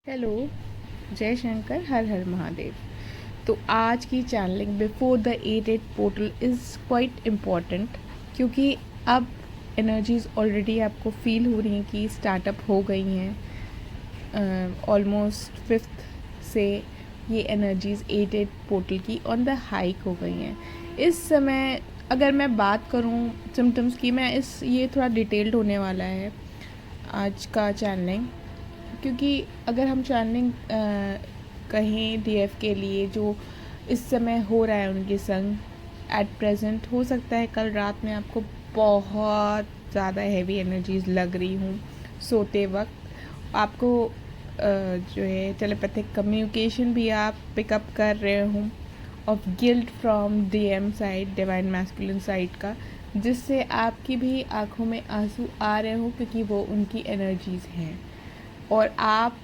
Hello, जय शंकर, हर हर महादेव। तो आज की channelling before the 8-8 portal is quite important, क्योंकि अब एनर्जीज़ ऑलरेडी आपको फील हो रही हैं कि स्टार्टअप हो गई हैं। ऑलमोस्ट 5th से ये एनर्जीज़ 8-8 पोर्टल की ऑन द हाइक हो गई हैं। इस समय अगर मैं बात करूँ सिम्टम्स की, ये थोड़ा डिटेल्ड होने वाला है आज का चैनलिंग, क्योंकि अगर हम चैनलिंग कहें डीएफ के लिए जो इस समय हो रहा है उनके संग एट प्रेजेंट, हो सकता है कल रात में आपको बहुत ज़्यादा हैवी एनर्जीज लग रही हूँ सोते वक्त। आपको जो है टेलीपैथिक कम्युनिकेशन भी आप पिकअप कर रहे हो of guilt from DM side, divine masculine side का, जिससे आपकी भी आंखों में आंसू आ रहे हो, क्योंकि वो उनकी एनर्जीज़ हैं और आप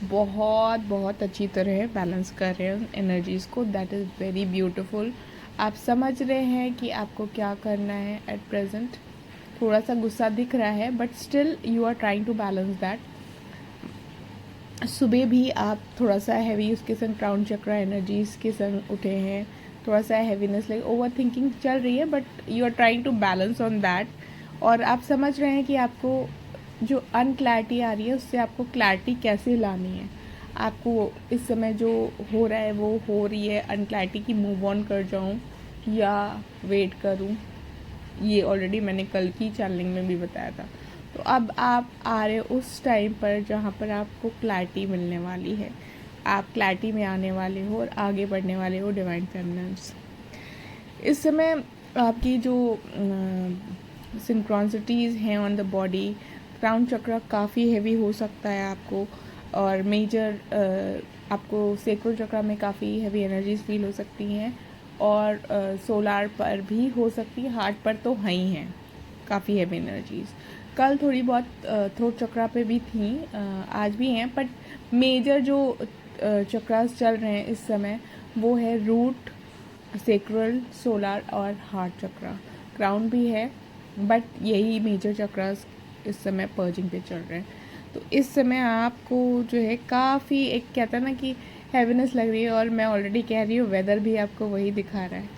बहुत बहुत अच्छी तरह बैलेंस कर रहे हो एनर्जीज़ को। That is very beautiful. आप समझ रहे हैं कि आपको क्या करना है एट प्रेजेंट। थोड़ा सा गुस्सा दिख रहा है, but still you are trying to balance that. सुबह भी आप थोड़ा सा हैवी उसके संग क्राउन चक्रा एनर्जीज़ के संग उठे हैं, थोड़ा सा हैवीनेस, लाइक ओवर थिंकिंग चल रही है, but you are trying to balance on that. और आप समझ रहे हैं कि आपको जो अनक्लैरिटी आ रही है उससे आपको क्लैरिटी कैसे लानी है। आपको इस समय जो हो रहा है वो हो रही है अनक्लैरिटी की, मूव ऑन कर जाऊँ या वेट करूँ, ये ऑलरेडी मैंने कल की चैनलिंग में भी बताया था। तो अब आप आ रहे हो उस टाइम पर जहाँ पर आपको क्लैरिटी मिलने वाली है, आप क्लैरिटी में आने वाले हो और आगे बढ़ने वाले हो डिवाइन फेमिनिन्स। इस समय आपकी जो सिंक्रोनिसिटीज़ हैं ऑन द बॉडी, क्राउन चक्र काफ़ी हैवी हो सकता है आपको, और मेजर आपको सेक्रल चक्र में काफ़ी हैवी एनर्जीज फील हो सकती हैं, और सोलार पर भी हो सकती है, हार्ट पर तो हैं ही हैं काफ़ी हैवी एनर्जीज। कल थोड़ी बहुत थ्रोट चक्रा पे भी थी, आज भी हैं, बट मेजर जो चक्रास चल रहे हैं इस समय वो है रूट, सेक्रल, सोलार और हार्ट चक्रा। क्राउन भी है, बट यही मेजर चक्रास इस समय पर्जिंग पे चल रहे हैं। तो इस समय आपको जो है काफ़ी, एक कहता है ना कि हैवीनेस लग रही है, और मैं ऑलरेडी कह रही हूँ वेदर भी आपको वही दिखा रहा है।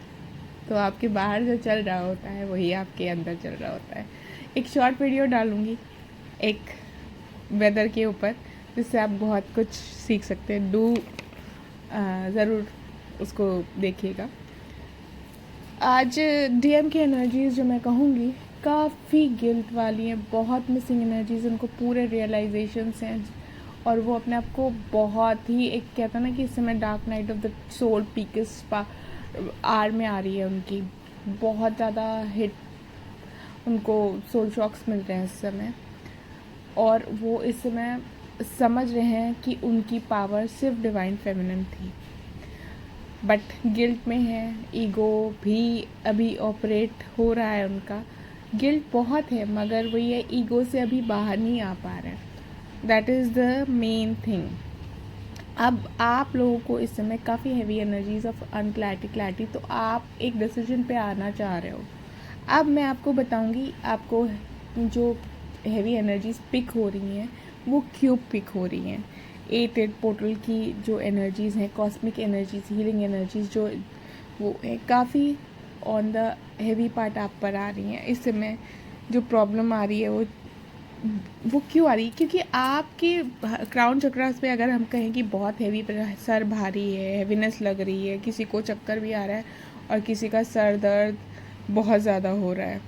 तो आपके बाहर जो चल रहा होता है वही आपके अंदर चल रहा होता है। एक शॉर्ट वीडियो डालूँगी एक वेदर के ऊपर, जिससे आप बहुत कुछ सीख सकते हैं। ज़रूर उसको देखिएगा। आज डीएम की एनर्जीज़ जो मैं कहूँगी काफ़ी गिल्ट वाली हैं, बहुत मिसिंग एनर्जीज, उनको पूरे रियलाइजेशंस हैं, और वो अपने आप को बहुत ही, एक कहता ना कि इस समय dark night of the soul peakest hour में आ रही है उनकी, बहुत ज़्यादा हिट, उनको सोल शॉक्स मिल रहे हैं इस समय, और वो इस समय समझ रहे हैं कि उनकी पावर सिर्फ डिवाइन फेमिनिन थी, बट गिल्ट में है। ईगो भी अभी ऑपरेट हो रहा है उनका, गिल्ट बहुत है, मगर वो ये ईगो से अभी बाहर नहीं आ पा रहे हैं। That is the main thing. अब आप लोगों को इस समय काफ़ी हैवी एनर्जीज ऑफ क्लैरिटी, तो आप एक डिसीजन पे आना चाह रहे हो। अब मैं आपको बताऊंगी आपको जो हैवी एनर्जीज पिक हो रही हैं वो क्यों पिक हो रही हैं। 8-8 पोर्टल की जो एनर्जीज़ हैं, कॉस्मिक एनर्जीज, हीलिंग एनर्जीज, जो वो है काफ़ी ऑन द हैवी पार्ट आप पर आ रही हैं। इस समय जो प्रॉब्लम आ रही है वो क्यों आ रही है, क्योंकि आपके क्राउन चक्रास पे अगर हम कहें कि बहुत हैवी, सर भारी है, हैवीनेस लग रही है, किसी को चक्कर भी आ रहा है और किसी का सर दर्द बहुत ज़्यादा हो रहा है,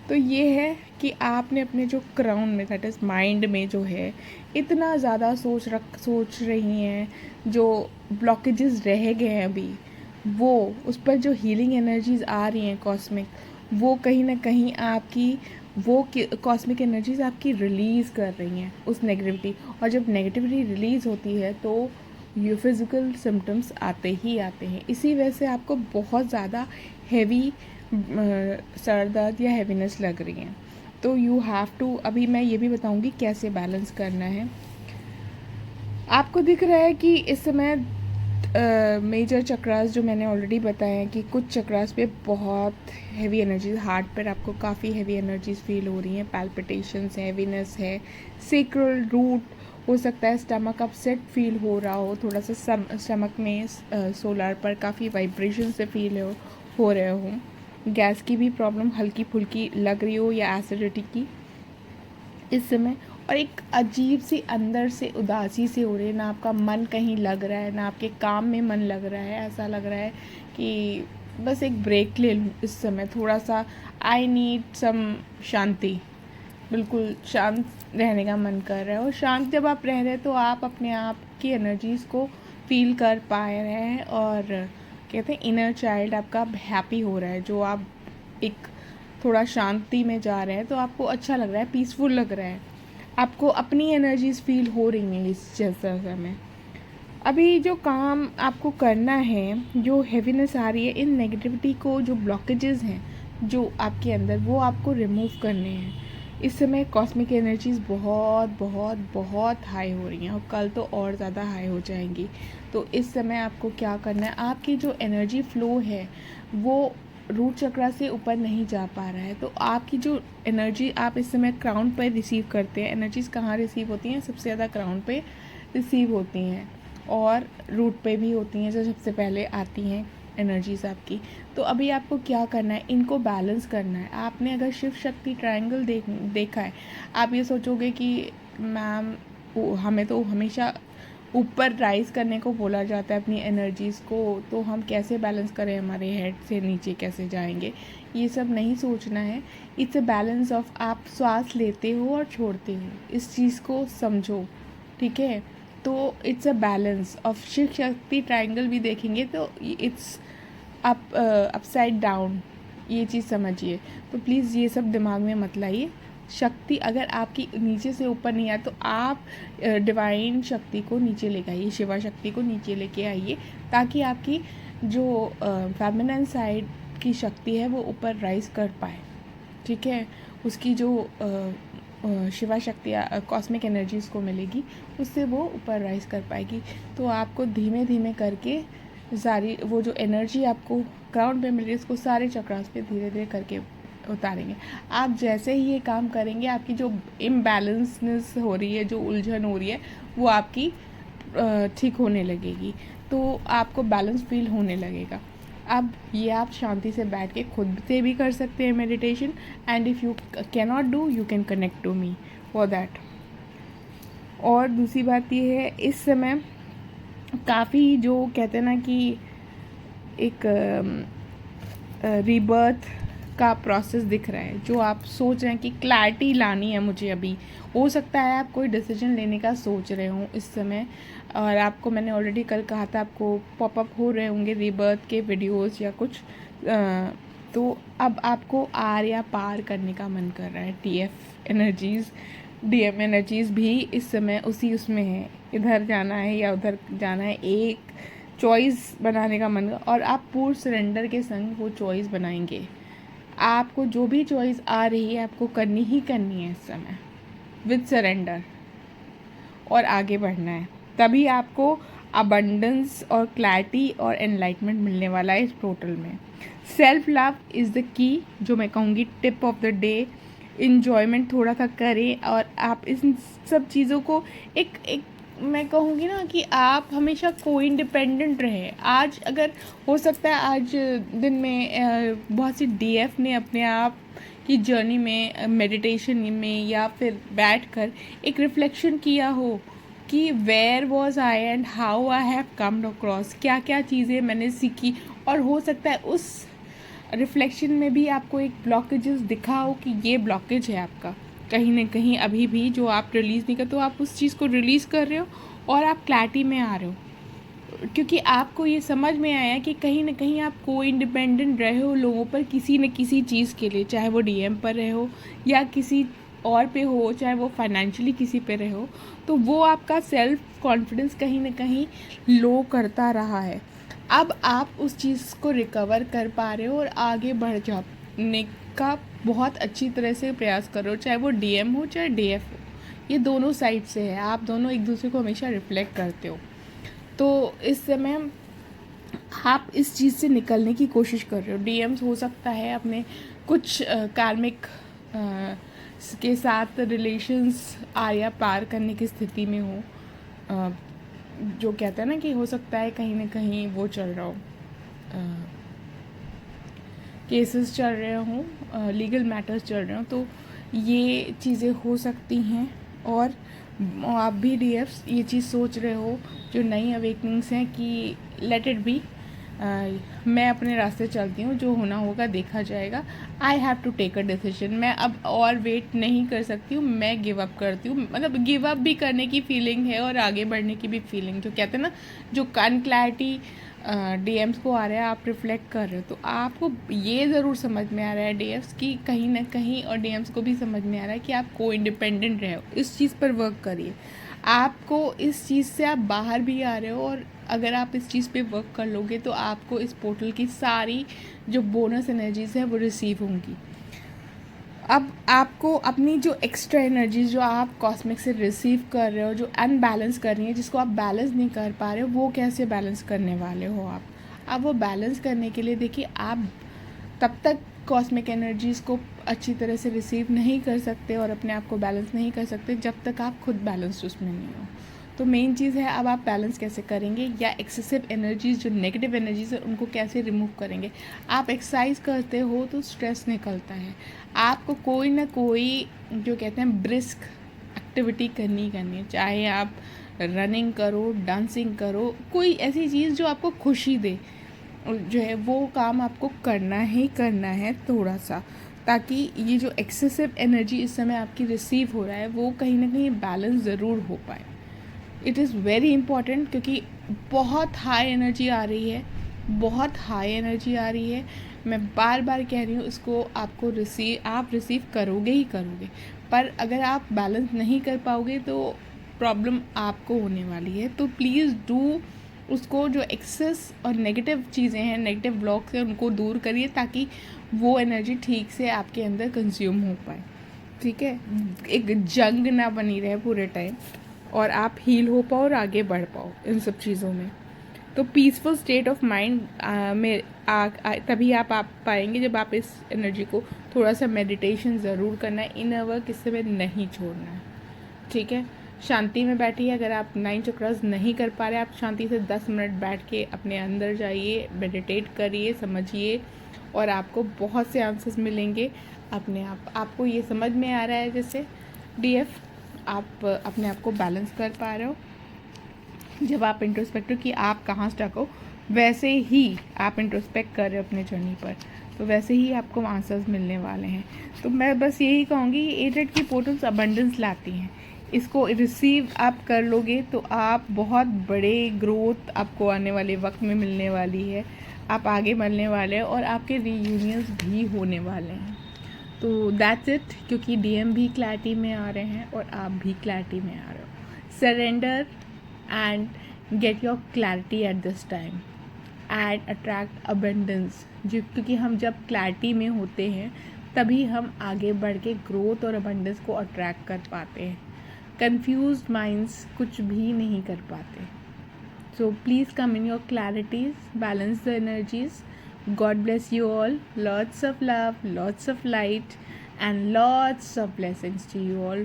तो ये है कि आपने अपने जो क्राउन में, दैट इज़ माइंड में जो है इतना ज़्यादा सोच रही हैं, जो ब्लॉकेजेस रह गए हैं अभी, वो उस पर जो हीलिंग एनर्जीज आ रही हैं कॉस्मिक, वो कहीं ना कहीं आपकी वो कॉस्मिक एनर्जीज आपकी रिलीज़ कर रही हैं उस नेगेटिविटी, और जब नेगेटिविटी रिलीज़ होती है तो ये फिज़िकल सिम्टम्स आते ही आते हैं। इसी वजह से आपको बहुत ज़्यादा हैवी सर दर्द या हैवीनेस लग रही हैं। तो यू हैव टू, अभी मैं ये भी बताऊंगी कैसे बैलेंस करना है। आपको दिख रहा है कि इस समय मेजर चक्रास जो मैंने ऑलरेडी बताया है कि कुछ चक्रास पे बहुत हैवी एनर्जीज, हार्ट पर आपको काफ़ी हैवी एनर्जीज फील हो रही हैं, पैल्पिटेशंस है, हैवीनेस है, सेक्रल रूट, हो सकता है स्टमक अपसेट फील हो रहा हो, थोड़ा सा स्टमक में सोलर पर काफ़ी वाइब्रेशन से फील हो रहे हो, गैस की भी प्रॉब्लम हल्की फुल्की लग रही हो या एसिडिटी की इस समय, और एक अजीब सी अंदर से उदासी से हो रही है, ना आपका मन कहीं लग रहा है, ना आपके काम में मन लग रहा है, ऐसा लग रहा है कि बस एक ब्रेक ले लूँ इस समय, थोड़ा सा आई नीड सम शांति, बिल्कुल शांत रहने का मन कर रहा है। और शांत जब आप रह रहे हैं तो आप अपने आप की एनर्जीज़ को फील कर पा रहे हैं, और कहते हैं इनर चाइल्ड आपका हैप्पी हो रहा है, जो आप एक थोड़ा शांति में जा रहे हैं तो आपको अच्छा लग रहा है, पीसफुल लग रहा है, आपको अपनी एनर्जीज फील हो रही हैं इस जैसा समय। अभी जो काम आपको करना है, जो हैवीनेस आ रही है, इन नेगेटिविटी को, जो ब्लॉकेजेस हैं जो आपके अंदर, वो आपको रिमूव करने हैं। इस समय कॉस्मिक एनर्जीज़ बहुत बहुत बहुत हाई हो रही हैं, और कल तो और ज़्यादा हाई हो जाएंगी। तो इस समय आपको क्या करना है, आपकी जो एनर्जी फ्लो है वो रूट चक्रा से ऊपर नहीं जा पा रहा है, तो आपकी जो एनर्जी आप इस समय क्राउन पर रिसीव करते हैं, एनर्जीज़ कहाँ रिसीव होती हैं, सबसे ज़्यादा क्राउन पे रिसीव होती हैं, और रूट पे भी होती हैं, जो सबसे पहले आती हैं एनर्जीज़ आपकी। तो अभी आपको क्या करना है, इनको बैलेंस करना है। आपने अगर शिव शक्ति ट्रायंगल देखा है, आप ये सोचोगे कि मैम हमें तो हमेशा ऊपर राइज करने को बोला जाता है अपनी एनर्जीज़ को, तो हम कैसे बैलेंस करें, हमारे हेड से नीचे कैसे जाएंगे, ये सब नहीं सोचना है। इट्स अ बैलेंस ऑफ, आप श्वास लेते हो और छोड़ते हो, इस चीज़ को समझो, ठीक है। तो it's a balance of. Shiv Shakti triangle भी देखेंगे तो इट्स अपसाइड डाउन, ये चीज़ समझिए। तो प्लीज़ ये सब दिमाग में मत लाइए। शक्ति अगर आपकी नीचे से ऊपर नहीं आए तो आप डिवाइन शक्ति को नीचे लेके आइए, शिवा शक्ति को नीचे लेके आइए, ताकि आपकी जो फेमिनिन साइड की शक्ति है वो ऊपर राइज कर पाए, ठीक है। उसकी जो शिवा शक्ति कॉस्मिक एनर्जीज़ को मिलेगी, उससे वो ऊपर राइज कर पाएगी। तो आपको धीमे धीमे करके सारी वो जो एनर्जी आपको क्राउन पे मिल रही है, उसको सारे चक्रास पे धीरे धीरे करके उतारेंगे। आप जैसे ही ये काम करेंगे, आपकी जो इम्बैलेंसनेस हो रही है, जो उलझन हो रही है, वो आपकी ठीक होने लगेगी, तो आपको बैलेंस फील होने लगेगा। अब ये आप शांति से बैठ के खुद से भी कर सकते हैं meditation, and if you can not do, you can connect to me for that. और दूसरी बात ये है, इस समय काफ़ी जो कहते हैं ना कि एक रीबर्थ का प्रोसेस दिख रहा है, जो आप सोच रहे हैं कि क्लैरिटी लानी है मुझे अभी। हो सकता है आप कोई डिसीजन लेने का सोच रहे हो इस समय, और आपको मैंने ऑलरेडी कल कहा था, आपको पॉपअप हो रहे होंगे रीबर्थ के वीडियोस या कुछ, तो अब आपको आर या पार करने का मन कर रहा है। टीएफ एनर्जीज़, डीएम एनर्जीज़ भी इस समय उसी उसमें है, इधर जाना है या उधर जाना है, एक चॉइस बनाने का मन, और आप पूर्ण सरेंडर के संग वो चॉइस बनाएंगे। आपको जो भी चॉइस आ रही है आपको करनी ही करनी है इस समय, विद सरेंडर, और आगे बढ़ना है। तभी आपको अबंडेंस और क्लैरिटी और एनलाइटमेंट मिलने वाला है इस पोर्टल में। Self love is the key, जो मैं कहूँगी tip of the day. Enjoyment थोड़ा सा करें, और आप इन सब चीज़ों को एक मैं कहूँगी ना कि आप हमेशा को इंडिपेंडेंट रहे। आज अगर हो सकता है आज दिन में बहुत सी डीएफ ने अपने आप की जर्नी में, मेडिटेशन में या फिर बैठकर एक रिफ्लेक्शन किया हो कि where was I and how I have comed across, क्या क्या चीज़ें मैंने सीखी। और हो सकता है उस रिफ्लेक्शन में भी आपको एक ब्लॉकेजेस दिखा हो कि ये ब्लॉकेज है आपका कहीं ना कहीं अभी भी, जो आप रिलीज़ नहीं कर, तो आप उस चीज़ को रिलीज़ कर रहे हो और आप क्लैरिटी में आ रहे हो, क्योंकि आपको ये समझ में आया कि कहीं ना कहीं आप को इंडिपेंडेंट रहे हो लोगों पर, किसी न किसी चीज़ के लिए, चाहे वो डीएम पर रहे हो या किसी और पे हो, चाहे वो फाइनेंशियली किसी पे रहे हो, तो वो आपका सेल्फ कॉन्फिडेंस कहीं ना कहीं लो करता रहा है। अब आप उस चीज़ को रिकवर कर पा रहे हो और आगे बढ़ जाने का बहुत अच्छी तरह से प्रयास कर रहे हो, चाहे वो डीएम हो चाहे डीएफ हो, ये दोनों साइड से है, आप दोनों एक दूसरे को हमेशा रिफ्लेक्ट करते हो। तो इस समय आप इस चीज़ से निकलने की कोशिश कर रहे हो। डीएम्स हो सकता है अपने कुछ कार्मिक के साथ रिलेशंस आया पार करने की स्थिति में हो, जो कहते हैं ना कि हो सकता है कहीं ना कहीं वो चल रहा हो, केसेस चल रहे हों, लीगल मैटर्स चल रहे हों, तो ये चीज़ें हो सकती हैं। और आप भी डीएफ्स ये चीज़ सोच रहे हो जो नई अवेकनिंग्स हैं कि लेट इट बी, मैं अपने रास्ते चलती हूँ, जो होना होगा देखा जाएगा, I have to take a decision, मैं अब और वेट नहीं कर सकती हूँ, मैं गिव अप करती हूँ। मतलब गिव अप भी करने की फीलिंग है और आगे बढ़ने की भी फीलिंग, जो कहते हैं ना, जो अनक्लैरिटी डीएम्स को आ रहा है, आप रिफ्लेक्ट कर रहे हो, तो आपको ये ज़रूर समझ में आ रहा है डीएम्स की कहीं ना कहीं, और डीएम्स को भी समझ में आ रहा है कि आप को इंडिपेंडेंट रहे हो। इस चीज़ पर वर्क करिए, आपको इस चीज़ से आप बाहर भी आ रहे हो, और अगर आप इस चीज़ पे वर्क कर लोगे तो आपको इस पोर्टल की सारी जो बोनस एनर्जीज़ है वो रिसीव होंगी। अब आपको अपनी जो एक्स्ट्रा एनर्जीज जो आप कॉस्मिक से रिसीव कर रहे हो, जो अनबैलेंस कर रही है, जिसको आप बैलेंस नहीं कर पा रहे हो, वो कैसे बैलेंस करने वाले हो आप। अब वो बैलेंस करने के लिए देखिए, आप तब तक कॉस्मिक एनर्जीज़ को अच्छी तरह से रिसीव नहीं कर सकते और अपने आप को बैलेंस नहीं कर सकते जब तक आप खुद बैलेंस उसमें नहीं हो। तो मेन चीज़ है, अब आप बैलेंस कैसे करेंगे, या एक्सेसिव एनर्जीज़ जो नेगेटिव एनर्जीज़ है उनको कैसे रिमूव करेंगे। आप एक्सरसाइज करते हो तो स्ट्रेस निकलता है, आपको कोई ना कोई जो कहते हैं ब्रिस्क एक्टिविटी करनी है, चाहे आप रनिंग करो, डांसिंग करो, कोई ऐसी चीज़ जो आपको खुशी दे, जो है वो काम आपको करना ही करना है थोड़ा सा, ताकि ये जो एक्सेसिव एनर्जी इस समय आपकी रिसीव हो रहा है वो कहीं ना कहीं बैलेंस ज़रूर हो पाए। इट इज़ वेरी इंपॉर्टेंट, क्योंकि बहुत हाई एनर्जी आ रही है, बहुत हाई एनर्जी आ रही है। मैं बार बार कह रही हूँ, इसको आप रिसीव करोगे ही करोगे, पर अगर आप बैलेंस नहीं कर पाओगे तो प्रॉब्लम आपको होने वाली है। तो प्लीज़ डू उसको, जो एक्सेस और नेगेटिव चीज़ें हैं, नेगेटिव ब्लॉक्स हैं, उनको दूर करिए ताकि वो एनर्जी ठीक से आपके अंदर कंज्यूम हो पाए। ठीक है, एक जंग ना बनी रहे पूरे टाइम, और आप हील हो पाओ और आगे बढ़ पाओ इन सब चीज़ों में। तो पीसफुल स्टेट ऑफ माइंड में तभी आप पाएंगे जब आप इस एनर्जी को थोड़ा सा मेडिटेशन ज़रूर करना है, इनर वर्क इस समय नहीं छोड़ना है। ठीक है, शांति में बैठिए। अगर आप 9 चक्रास नहीं कर पा रहे, आप शांति से 10 मिनट बैठ के अपने अंदर जाइए, मेडिटेट करिए, समझिए, और आपको बहुत से आंसर्स मिलेंगे अपने आप। आपको ये समझ में आ रहा है जैसे डीएफ आप अपने आप को बैलेंस कर पा रहे हो, जब आप इंट्रोस्पेक्ट कि आप कहाँ स्टक हो, वैसे ही आप इंट्रोस्पेक्ट कर रहे हो अपने जर्नी पर, तो वैसे ही आपको आंसर्स मिलने वाले हैं। तो मैं बस यही कहूँगी, 8 की पोर्टल्स अबंडेंस लाती हैं, इसको रिसीव आप कर लोगे तो आप बहुत बड़े ग्रोथ आपको आने वाले वक्त में मिलने वाली है, आप आगे बढ़ने वाले हैं और आपके रीयूनियंस भी होने वाले हैं। तो दैट्स इट, क्योंकि डीएम भी क्लैरिटी में आ रहे हैं और आप भी क्लैरिटी में आ रहे हो। Surrender and get your clarity at this time and attract abundance, क्योंकि हम जब क्लैरिटी में होते हैं तभी हम आगे बढ़ के ग्रोथ और अबंडेंस को अट्रैक्ट कर पाते हैं। कंफ्यूज्ड माइंड्स कुछ भी नहीं कर पाते। So please come in your clarities, balance the energies. God bless you all. Lots of love, lots of light, and lots of blessings to you all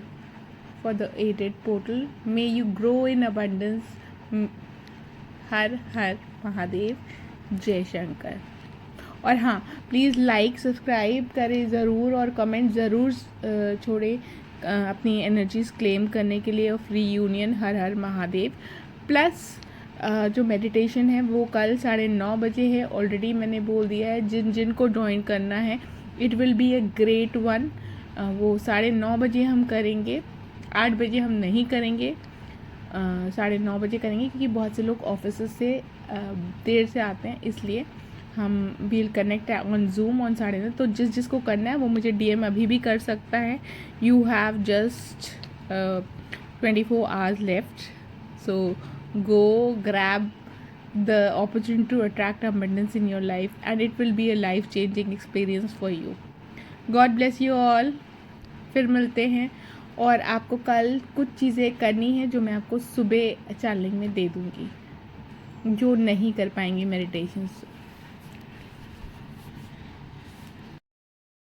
for the 8 portal. May you grow in abundance. हर हर महादेव, जय शंकर। और हाँ, please like subscribe करें ज़रूर और comment ज़रूर छोड़ें अपनी energies claim करने के लिए of reunion her her Mahadev. Plus जो मेडिटेशन है वो कल 9:30 बजे है, ऑलरेडी मैंने बोल दिया है। जिन को ज्वाइन करना है, it will be a great one. वो 9:30 बजे हम करेंगे, 8 बजे हम नहीं करेंगे, 9:30 बजे करेंगे, क्योंकि बहुत से लोग ऑफिस से देर से आते हैं, इसलिए हम will connect on zoom on 9:30। तो जिसको करना है वो मुझे डीएम अभी भी कर सकता है। You have just 24 hours left, so go grab the opportunity to attract abundance in your life, and it will be a life changing experience for you. God bless you all. फिर मिलते हैं, और आपको कल कुछ चीज़ें करनी है जो मैं आपको सुबह चैनलिंग में दे दूँगी, जो नहीं कर पाएंगी मेडिटेशंस